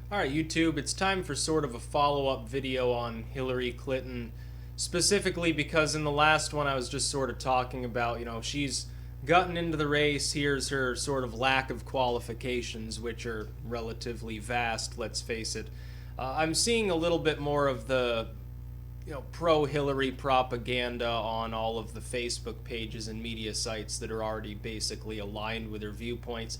Alright, YouTube, it's time for sort of a follow-up video on Hillary Clinton, specifically because in the last one I was just sort of talking about, she's gotten into the race, here's her sort of lack of qualifications, which are relatively vast, let's face it. I'm seeing a little bit more of the, pro-Hillary propaganda on all of the Facebook pages and media sites that are already basically aligned with her viewpoints.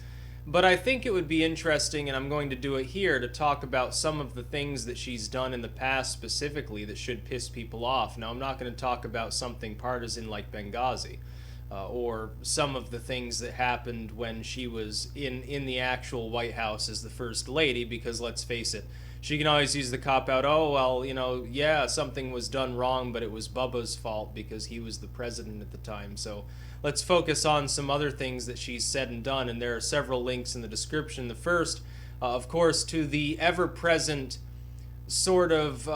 But I think it would be interesting, and I'm going to do it here, to talk about some of the things that she's done in the past specifically that should piss people off. Now, I'm not going to talk about something partisan like Benghazi, or some of the things that happened when she was in the actual White House as the First Lady, because let's face it, she can always use the cop-out, oh, well, yeah, something was done wrong, but it was Bubba's fault because he was the president at the time. So let's focus on some other things that she's said and done, and there are several links in the description. The first, of course, to the ever-present sort of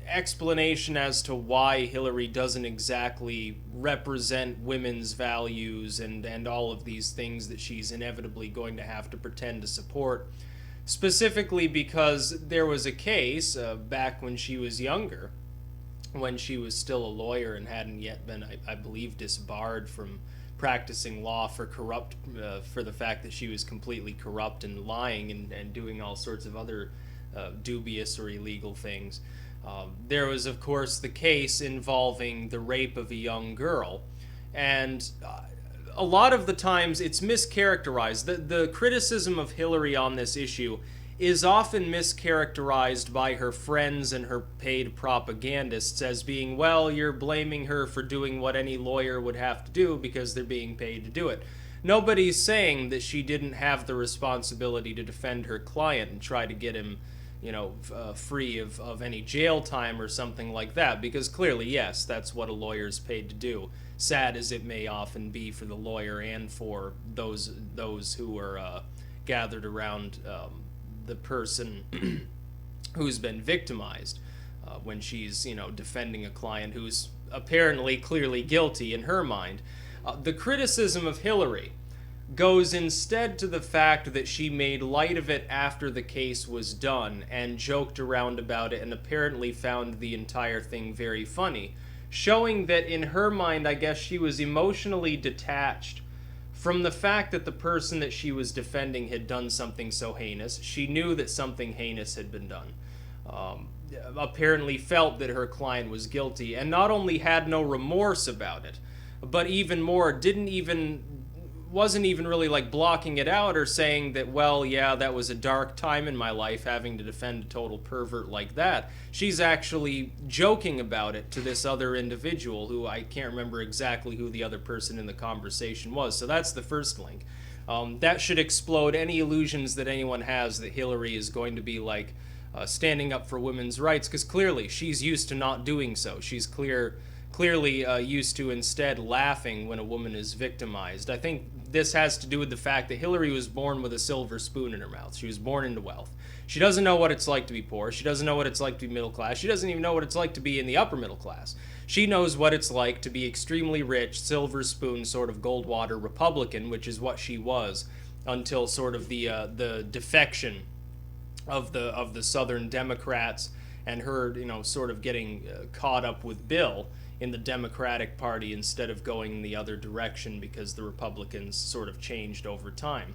explanation as to why Hillary doesn't exactly represent women's values and all of these things that she's inevitably going to have to pretend to support. Specifically because there was a case back when she was younger, when she was still a lawyer and hadn't yet been, I believe, disbarred from practicing law for for the fact that she was completely corrupt and lying and doing all sorts of other dubious or illegal things. There was, of course, the case involving the rape of a young girl, and a lot of the times it's mischaracterized. The criticism of Hillary on this issue is often mischaracterized by her friends and her paid propagandists as being, well, you're blaming her for doing what any lawyer would have to do because they're being paid to do it. Nobody's saying that she didn't have the responsibility to defend her client and try to get him, free of any jail time or something like that, because clearly, yes, that's what a lawyer's paid to do. Sad as it may often be for the lawyer and for those who are gathered around the person who's been victimized when she's, defending a client who's apparently clearly guilty in her mind. The criticism of Hillary goes instead to the fact that she made light of it after the case was done and joked around about it and apparently found the entire thing very funny, showing that in her mind, I guess, she was emotionally detached from the fact that the person that she was defending had done something so heinous. She knew that something heinous had been done. Apparently felt that her client was guilty, and not only had no remorse about it, but even more, wasn't even really like blocking it out or saying that, well, yeah, that was a dark time in my life having to defend a total pervert like that. She's actually joking about it to this other individual who I can't remember exactly who the other person in the conversation was. So that's the first link. That should explode any illusions that anyone has that Hillary is going to be like standing up for women's rights, because clearly she's used to not doing so. She's clearly used to instead laughing when a woman is victimized. I think this has to do with the fact that Hillary was born with a silver spoon in her mouth. She was born into wealth. She doesn't know what it's like to be poor. She doesn't know what it's like to be middle class. She doesn't even know what it's like to be in the upper middle class. She knows what it's like to be extremely rich, silver spoon, sort of Goldwater Republican, which is what she was until sort of the defection of the Southern Democrats and her, sort of getting caught up with Bill in the Democratic Party instead of going in the other direction because the Republicans sort of changed over time.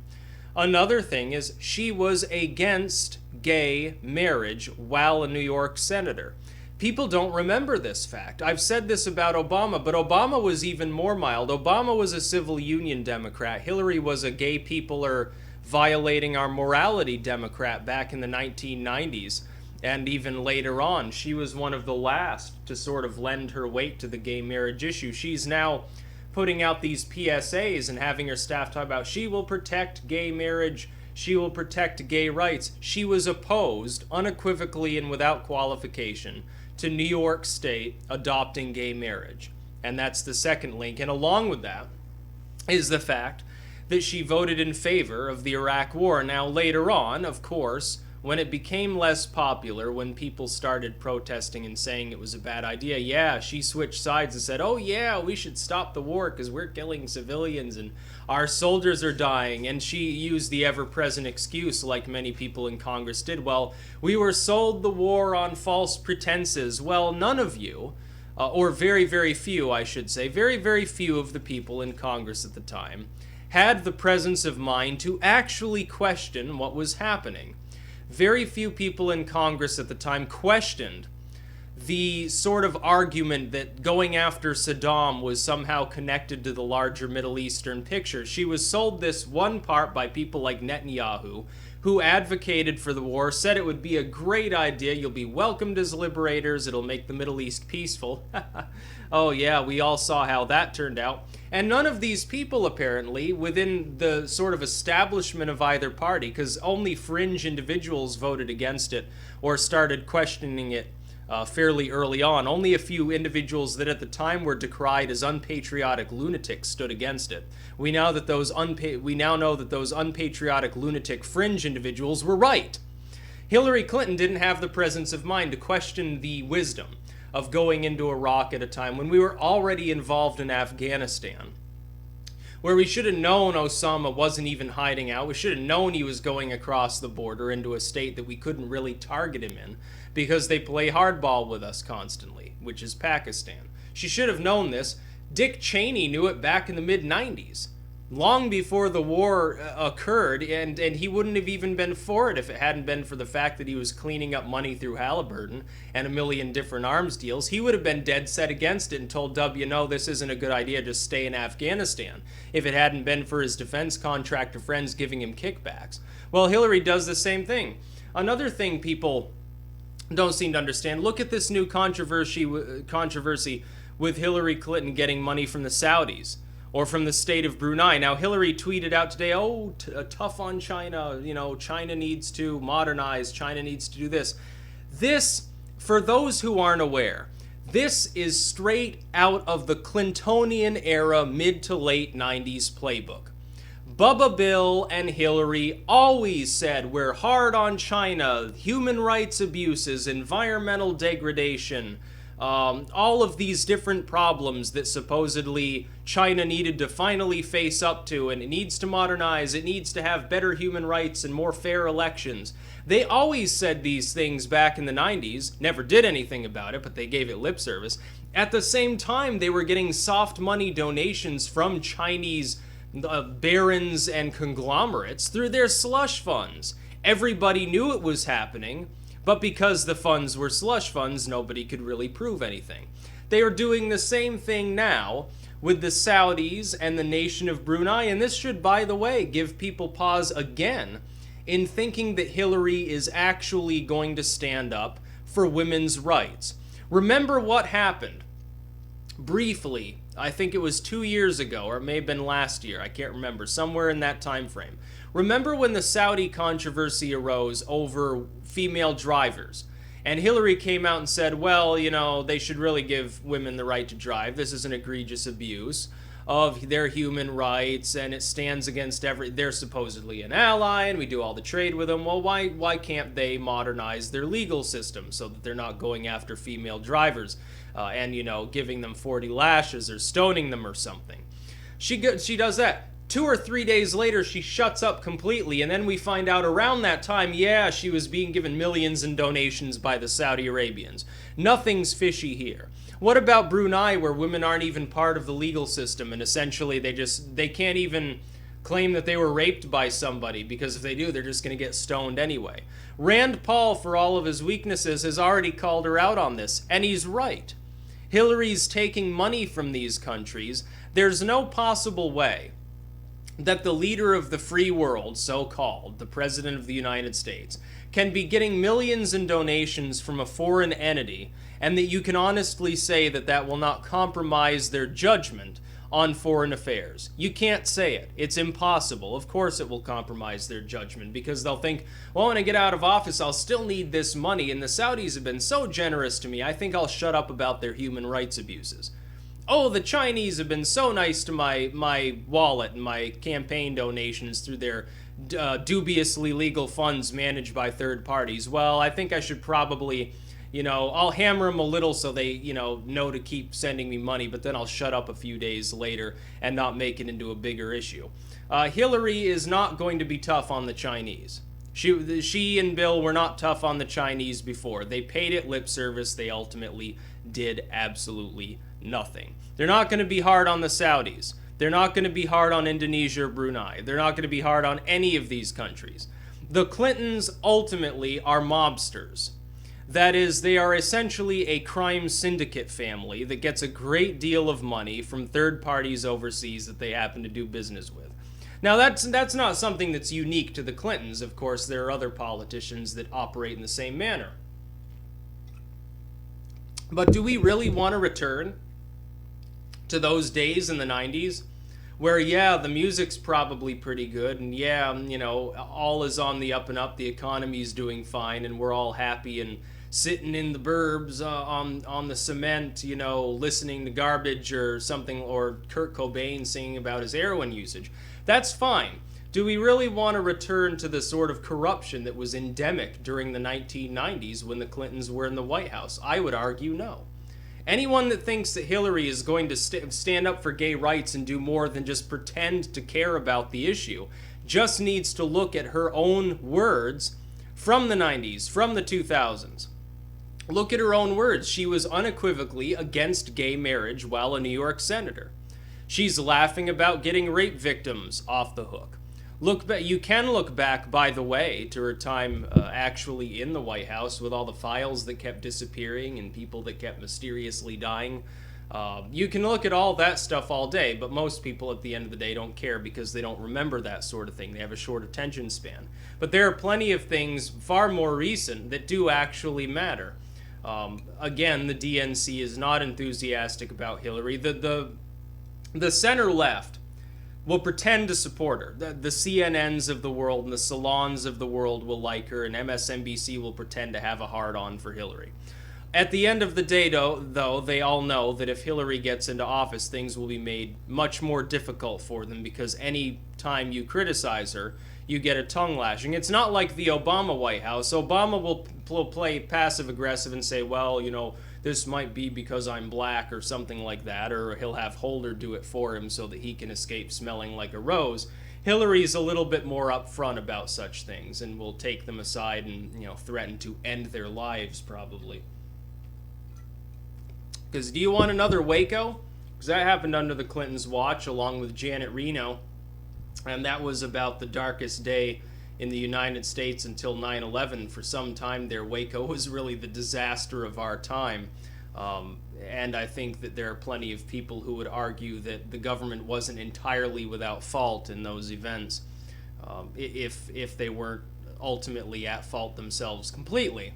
Another thing is she was against gay marriage while a New York senator. People don't remember this fact. I've said this about Obama, but Obama was even more mild. Obama was a civil union Democrat. Hillary was a gay people are violating our morality Democrat back in the 1990s. And even later on, she was one of the last to sort of lend her weight to the gay marriage issue. She's now putting out these PSAs and having her staff talk about she will protect gay marriage, she will protect gay rights. She was opposed, unequivocally and without qualification, to New York State adopting gay marriage. And that's the second link. And along with that is the fact that she voted in favor of the Iraq War. Now, later on, of course, when it became less popular, when people started protesting and saying it was a bad idea, yeah, she switched sides and said, oh yeah, we should stop the war because we're killing civilians and our soldiers are dying. And she used the ever-present excuse, like many people in Congress did, well, we were sold the war on false pretenses. Well, none of you, or very, very few, I should say, very, very few of the people in Congress at the time had the presence of mind to actually question what was happening. Very few people in Congress at the time questioned the sort of argument that going after Saddam was somehow connected to the larger Middle Eastern picture. She was sold this one part by people like Netanyahu, who advocated for the war, said it would be a great idea, you'll be welcomed as liberators, it'll make the Middle East peaceful. Oh yeah, we all saw how that turned out. And none of these people, apparently, within the sort of establishment of either party, because only fringe individuals voted against it or started questioning it fairly early on. Only a few individuals that at the time were decried as unpatriotic lunatics stood against it. We now know that those unpatriotic lunatic fringe individuals were right. Hillary Clinton didn't have the presence of mind to question the wisdom of going into Iraq at a time when we were already involved in Afghanistan, where we should have known Osama wasn't even hiding out. We should have known he was going across the border into a state that we couldn't really target him in because they play hardball with us constantly, which is Pakistan. She should have known this. Dick Cheney knew it back in the mid-90s, long before the war occurred, and he wouldn't have even been for it if it hadn't been for the fact that he was cleaning up money through Halliburton and a million different arms deals. He would have been dead set against it and told W, no, this isn't a good idea, just stay in Afghanistan, if it hadn't been for his defense contractor friends giving him kickbacks. Well, Hillary does the same thing. Another thing people don't seem to understand, look at this new controversy with Hillary Clinton getting money from the Saudis or from the state of Brunei. Now, Hillary tweeted out today, tough on China, China needs to modernize, China needs to do this. This, for those who aren't aware, this is straight out of the Clintonian era, mid to late 90s playbook. Bubba Bill and Hillary always said we're hard on China, human rights abuses, environmental degradation, all of these different problems that supposedly China needed to finally face up to, and it needs to modernize, it needs to have better human rights and more fair elections. They always said these things back in the 90s, never did anything about it, but they gave it lip service. At the same time, they were getting soft money donations from Chinese barons and conglomerates through their slush funds. Everybody knew it was happening, but because the funds were slush funds, nobody could really prove anything. They are doing the same thing now with the Saudis and the nation of Brunei, and this should, by the way, give people pause again in thinking that Hillary is actually going to stand up for women's rights. Remember what happened briefly, I think it was 2 years ago, or it may have been last year, I can't remember, somewhere in that time frame. Remember when the Saudi controversy arose over female drivers? And Hillary came out and said, well, they should really give women the right to drive. This is an egregious abuse of their human rights, and it stands against they're supposedly an ally, and we do all the trade with them. Well, why can't they modernize their legal system so that they're not going after female drivers and, giving them 40 lashes or stoning them or something? She does that. 2 or 3 days later, she shuts up completely, and then we find out around that time, yeah, she was being given millions in donations by the Saudi Arabians. Nothing's fishy here. What about Brunei, where women aren't even part of the legal system, and essentially they can't even claim that they were raped by somebody, because if they do, they're just going to get stoned anyway. Rand Paul, for all of his weaknesses, has already called her out on this, and he's right. Hillary's taking money from these countries. There's no possible way that the leader of the free world, so-called, the President of the United States, can be getting millions in donations from a foreign entity, and that you can honestly say that that will not compromise their judgment on foreign affairs. You can't say it. It's impossible. Of course it will compromise their judgment, because they'll think, well, when I get out of office, I'll still need this money, and the Saudis have been so generous to me, I think I'll shut up about their human rights abuses. Oh, the Chinese have been so nice to my wallet and my campaign donations through their dubiously legal funds managed by third parties. Well, I think I should probably, I'll hammer them a little so they, know to keep sending me money, but then I'll shut up a few days later and not make it into a bigger issue. Hillary is not going to be tough on the Chinese. She and Bill were not tough on the Chinese before. They paid it lip service. They ultimately did absolutely nothing. They're not going to be hard on the Saudis. They're not going to be hard on Indonesia or Brunei. They're not going to be hard on any of these countries. The Clintons ultimately are mobsters. That is, they are essentially a crime syndicate family that gets a great deal of money from third parties overseas that they happen to do business with. Now, that's not something that's unique to the Clintons. Of course, there are other politicians that operate in the same manner. But do we really want to return to those days in the 90s where, yeah, the music's probably pretty good, and yeah, all is on the up and up, the economy's doing fine, and we're all happy and sitting in the burbs on the cement, listening to Garbage or something, or Kurt Cobain singing about his heroin usage. That's fine. Do we really want to return to the sort of corruption that was endemic during the 1990s when the Clintons were in the White House? I would argue no. Anyone that thinks that Hillary is going to stand up for gay rights and do more than just pretend to care about the issue just needs to look at her own words from the 90s, from the 2000s. Look at her own words. She was unequivocally against gay marriage while a New York senator. She's laughing about getting rape victims off the hook. You can look back, by the way, to her time actually in the White House with all the files that kept disappearing and people that kept mysteriously dying. You can look at all that stuff all day, but most people at the end of the day don't care because they don't remember that sort of thing. They have a short attention span. But there are plenty of things far more recent that do actually matter. Again, the DNC is not enthusiastic about Hillary. The center left will pretend to support her. The CNNs of the world and the salons of the world will like her, and MSNBC will pretend to have a hard-on for Hillary. At the end of the day, though, they all know that if Hillary gets into office, things will be made much more difficult for them because any time you criticize her, you get a tongue lashing. It's not like the Obama White House. Obama will play passive-aggressive and say, well, this might be because I'm black or something like that, or he'll have Holder do it for him so that he can escape smelling like a rose. Hillary's a little bit more upfront about such things and will take them aside and, threaten to end their lives, probably. Because do you want another Waco? Because that happened under the Clintons' watch along with Janet Reno, and that was about the darkest day in the United States until 9/11. For some time there, Waco was really the disaster of our time. And I think that there are plenty of people who would argue that the government wasn't entirely without fault in those events, if they weren't ultimately at fault themselves completely.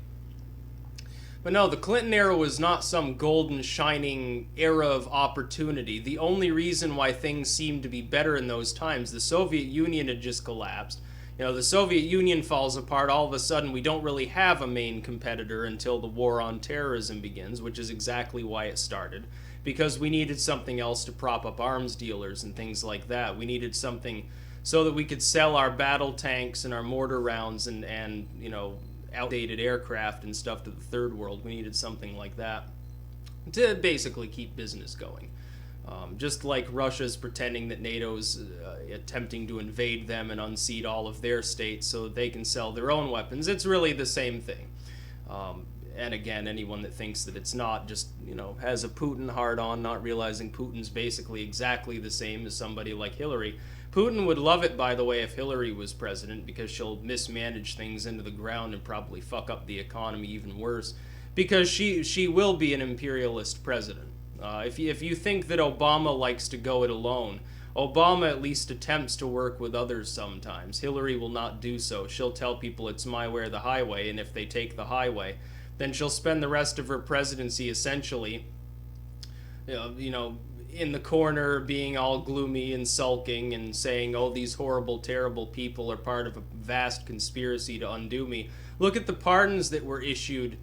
But no, the Clinton era was not some golden, shining era of opportunity. The only reason why things seemed to be better in those times, the Soviet Union had just collapsed. The Soviet Union falls apart, all of a sudden we don't really have a main competitor until the war on terrorism begins, which is exactly why it started. Because we needed something else to prop up arms dealers and things like that. We needed something so that we could sell our battle tanks and our mortar rounds and outdated aircraft and stuff to the third world. We needed something like that to basically keep business going. Just like Russia's pretending that NATO's attempting to invade them and unseat all of their states so that they can sell their own weapons. It's really the same thing. And again, anyone that thinks that it's not just, has a Putin hard-on, not realizing Putin's basically exactly the same as somebody like Hillary. Putin would love it, by the way, if Hillary was president, because she'll mismanage things into the ground and probably fuck up the economy even worse, because she will be an imperialist president. If you think that Obama likes to go it alone, Obama at least attempts to work with others sometimes. Hillary will not do so. She'll tell people it's my way or the highway, and if they take the highway, then she'll spend the rest of her presidency essentially, in the corner being all gloomy and sulking and saying, oh, these horrible, terrible people are part of a vast conspiracy to undo me. Look at the pardons that were issued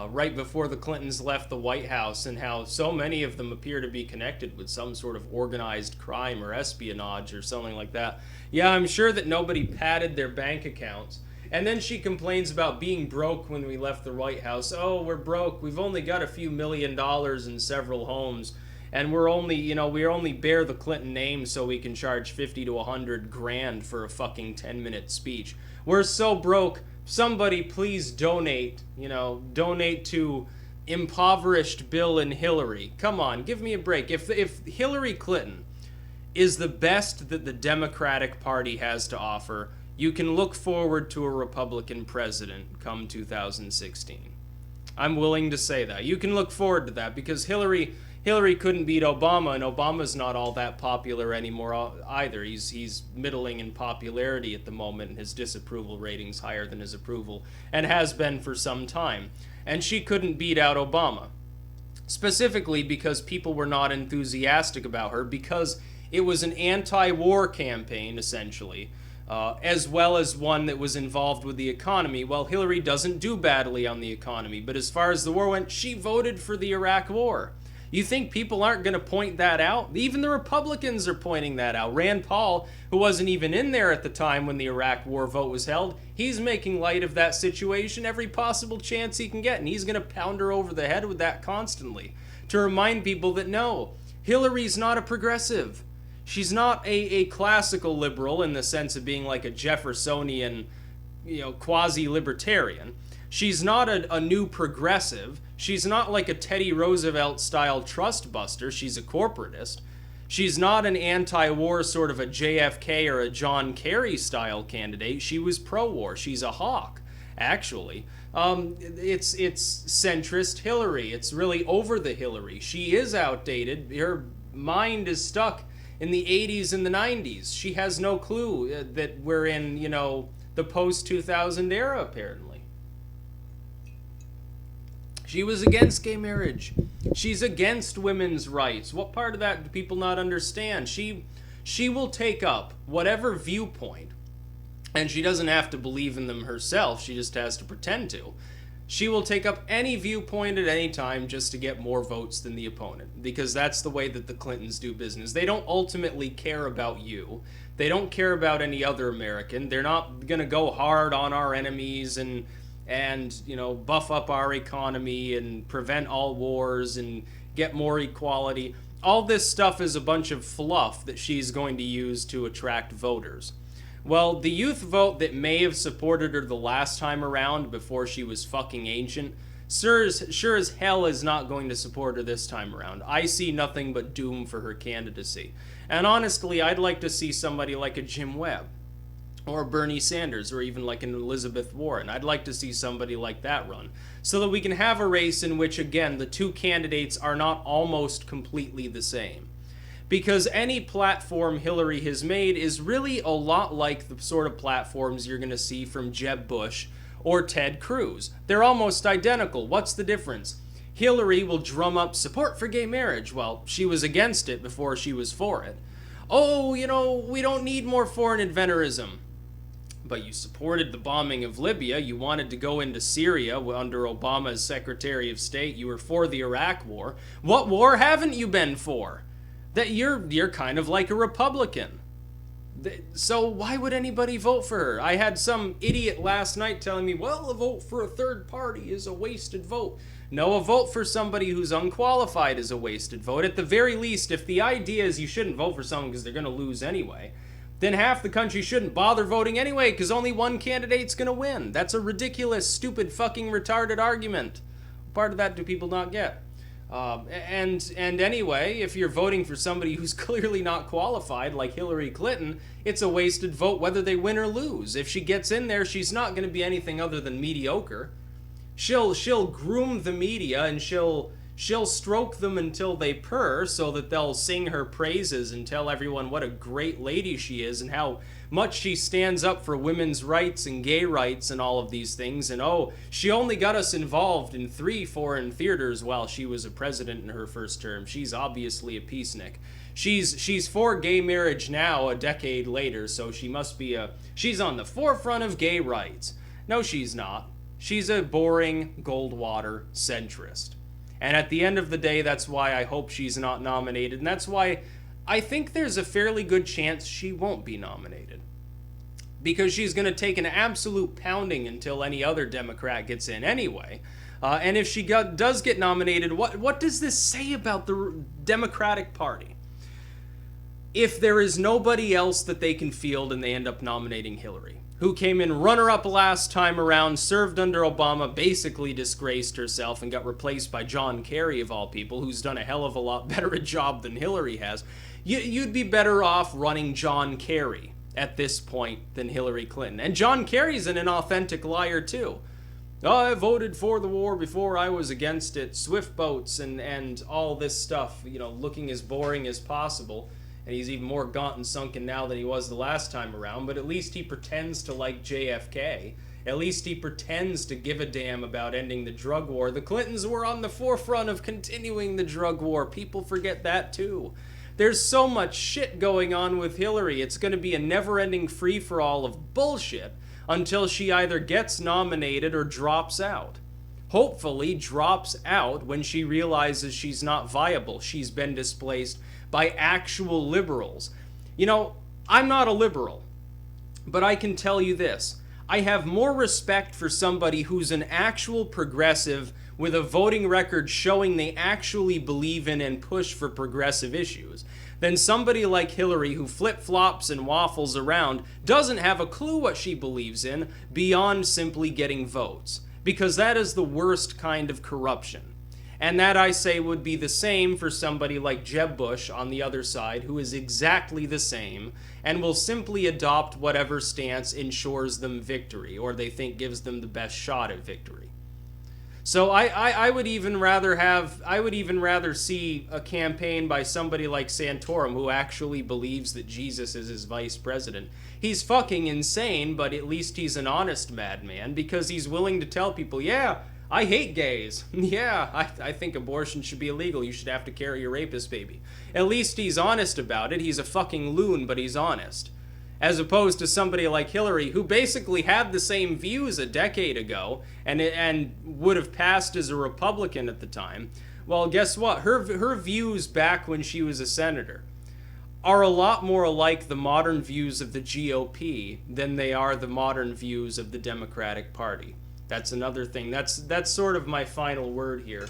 right before the Clintons left the White House, and how so many of them appear to be connected with some sort of organized crime or espionage or something like that. Yeah, I'm sure that nobody padded their bank accounts. And then she complains about being broke when we left the White House. Oh, we're broke. We've only got a few $1 million in several homes. And we're only, we only bear the Clinton name so we can charge 50 to 100 grand for a fucking 10-minute speech. We're so broke. Somebody please donate, donate to impoverished Bill and Hillary. Come on, give me a break. If Hillary Clinton is the best that the Democratic Party has to offer, you can look forward to a Republican president come 2016. I'm willing to say that. You can look forward to that because Hillary couldn't beat Obama, and Obama's not all that popular anymore either. He's middling in popularity at the moment, and his disapproval rating's higher than his approval, and has been for some time. And she couldn't beat out Obama, specifically because people were not enthusiastic about her, because it was an anti-war campaign, essentially, as well as one that was involved with the economy. Well, Hillary doesn't do badly on the economy, but as far as the war went, she voted for the Iraq War. You think people aren't going to point that out? Even the Republicans are pointing that out. Rand Paul, who wasn't even in there at the time when the Iraq War vote was held, he's making light of that situation every possible chance he can get, and he's going to pound her over the head with that constantly to remind people that no, Hillary's not a progressive. She's not a classical liberal in the sense of being like a Jeffersonian, quasi-libertarian. She's not a new progressive. She's not like a Teddy Roosevelt-style trust buster. She's a corporatist. She's not an anti-war sort of a JFK or a John Kerry-style candidate. She was pro-war. She's a hawk, actually. It's centrist Hillary. It's really over the Hillary. She is outdated. Her mind is stuck in the 80s and the 90s. She has no clue that we're in, the post-2000 era, apparently. She was against gay marriage. She's against women's rights. What part of that do people not understand? She will take up whatever viewpoint, and she doesn't have to believe in them herself. She just has to pretend to. She will take up any viewpoint at any time just to get more votes than the opponent, because that's the way that the Clintons do business. They don't ultimately care about you. They don't care about any other American. They're not going to go hard on our enemies and buff up our economy and prevent all wars and get more equality. All this stuff is a bunch of fluff that she's going to use to attract voters. Well, the youth vote that may have supported her the last time around before she was fucking ancient, sure as hell is not going to support her this time around. I see nothing but doom for her candidacy. And honestly, I'd like to see somebody like a Jim Webb, or Bernie Sanders, or even like an Elizabeth Warren. I'd like to see somebody like that run, so that we can have a race in which, again, the two candidates are not almost completely the same. Because any platform Hillary has made is really a lot like the sort of platforms you're going to see from Jeb Bush or Ted Cruz. They're almost identical. What's the difference? Hillary will drum up support for gay marriage. Well, she was against it before she was for it. Oh, we don't need more foreign inventorism. But you supported the bombing of Libya. You wanted to go into Syria under Obama as Secretary of State. You were for the Iraq War. What war haven't you been for? That you're kind of like a Republican. So why would anybody vote for her? I had some idiot last night telling me, well, a vote for a third party is a wasted vote. No, a vote for somebody who's unqualified is a wasted vote. At the very least, if the idea is you shouldn't vote for someone because they're going to lose anyway, then half the country shouldn't bother voting anyway because only one candidate's going to win. That's a ridiculous, stupid, fucking retarded argument. Part of that do people not get? And anyway, if you're voting for somebody who's clearly not qualified, like Hillary Clinton, it's a wasted vote whether they win or lose. If she gets in there, she's not going to be anything other than mediocre. She'll groom the media, and she'll she'll stroke them until they purr so that they'll sing her praises and tell everyone what a great lady she is and how much she stands up for women's rights and gay rights and all of these things. And oh, she only got us involved in 3 foreign theaters while she was a president in her first term. She's obviously a peacenik. She's for gay marriage now, a decade later, so she must be she's on the forefront of gay rights. No, she's not. She's a boring Goldwater centrist. And at the end of the day, that's why I hope she's not nominated, and that's why I think there's a fairly good chance she won't be nominated. Because she's going to take an absolute pounding until any other Democrat gets in anyway. And if she does get nominated, what does this say about the Democratic Party? If there is nobody else that they can field and they end up nominating Hillary, who came in runner-up last time around, served under Obama, basically disgraced herself and got replaced by John Kerry, of all people, who's done a hell of a lot better a job than Hillary has, you'd be better off running John Kerry at this point than Hillary Clinton. And John Kerry's an inauthentic liar, too. Oh, I voted for the war before I was against it. Swift boats and all this stuff, looking as boring as possible. And he's even more gaunt and sunken now than he was the last time around, but at least he pretends to like JFK. At least he pretends to give a damn about ending the drug war. The Clintons were on the forefront of continuing the drug war. People forget that too. There's so much shit going on with Hillary. It's going to be a never-ending free-for-all of bullshit until she either gets nominated or drops out. Hopefully drops out when she realizes she's not viable. She's been displaced by actual liberals. I'm not a liberal, but I can tell you this. I have more respect for somebody who's an actual progressive with a voting record showing they actually believe in and push for progressive issues than somebody like Hillary who flip-flops and waffles around, doesn't have a clue what she believes in beyond simply getting votes. Because that is the worst kind of corruption. And that, I say, would be the same for somebody like Jeb Bush on the other side, who is exactly the same, and will simply adopt whatever stance ensures them victory, or they think gives them the best shot at victory. So I would even rather see a campaign by somebody like Santorum, who actually believes that Jesus is his vice president. He's fucking insane, but at least he's an honest madman, because he's willing to tell people, yeah, I hate gays. Yeah, I think abortion should be illegal. You should have to carry a rapist baby. At least he's honest about it. He's a fucking loon, but he's honest. As opposed to somebody like Hillary, who basically had the same views a decade ago and would have passed as a Republican at the time. Well, guess what? Her views back when she was a senator are a lot more like the modern views of the GOP than they are the modern views of the Democratic Party. That's another thing. That's sort of my final word here.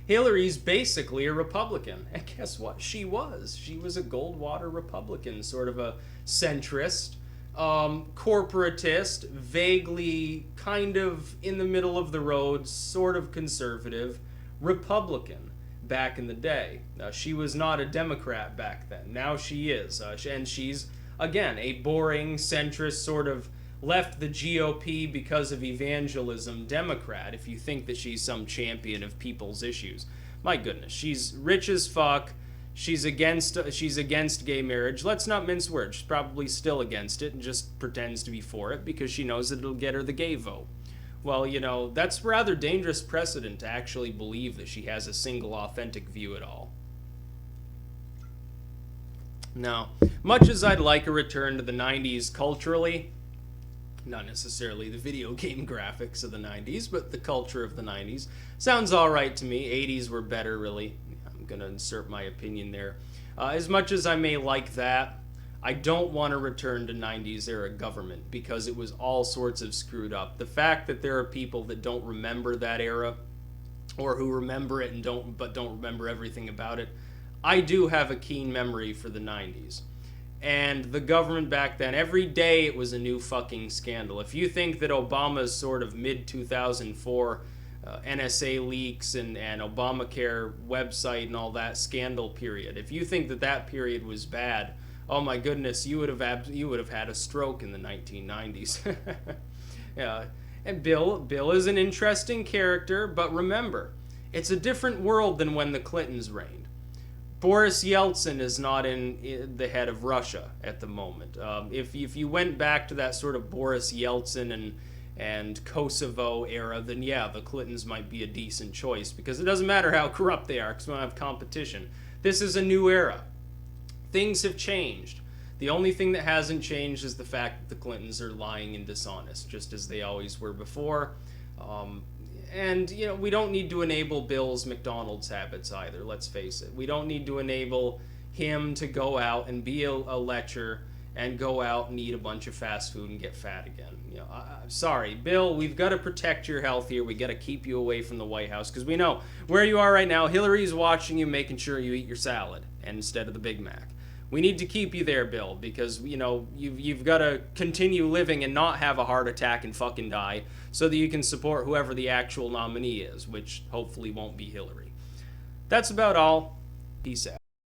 Hillary's basically a Republican. And guess what? She was. She was a Goldwater Republican, sort of a centrist, corporatist, vaguely kind of in the middle of the road, sort of conservative Republican back in the day. She was not a Democrat back then. Now she is. And she's, again, a boring, centrist, sort of left the GOP because of evangelism Democrat, if you think that she's some champion of people's issues. My goodness, she's rich as fuck. She's against gay marriage. Let's not mince words. She's probably still against it and just pretends to be for it because she knows that it'll get her the gay vote. Well, that's rather dangerous precedent to actually believe that she has a single authentic view at all. Now, much as I'd like a return to the 90s culturally, not necessarily the video game graphics of the 90s, but the culture of the 90s. Sounds alright to me. 80s were better, really. I'm going to insert my opinion there. As much as I may like that, I don't want to return to 90s era government because it was all sorts of screwed up. The fact that there are people that don't remember that era, or who remember it and don't remember everything about it, I do have a keen memory for the 90s. And the government back then, every day it was a new fucking scandal. If you think that Obama's sort of mid-2004 NSA leaks and Obamacare website and all that scandal period, if you think that period was bad, oh my goodness, you would have had a stroke in the 1990s. Yeah. And Bill is an interesting character, but remember, It's a different world than when the Clintons reigned. Boris Yeltsin is not in the head of Russia at the moment. If you went back to that sort of Boris Yeltsin and Kosovo era, then yeah, the Clintons might be a decent choice, because it doesn't matter how corrupt they are, because we don't have competition. This is a new era. Things have changed. The only thing that hasn't changed is the fact that the Clintons are lying and dishonest, just as they always were before. And, you know, we don't need to enable Bill's McDonald's habits either, let's face it. We don't need to enable him to go out and be a lecher and go out and eat a bunch of fast food and get fat again. You know, sorry, Bill, we've got to protect your health here. We got to keep you away from the White House, because we know where you are right now. Hillary's watching you, making sure you eat your salad instead of the Big Mac. We need to keep you there, Bill, because, you know, you've got to continue living and not have a heart attack and fucking die, so that you can support whoever the actual nominee is, which hopefully won't be Hillary. That's about all. Peace out.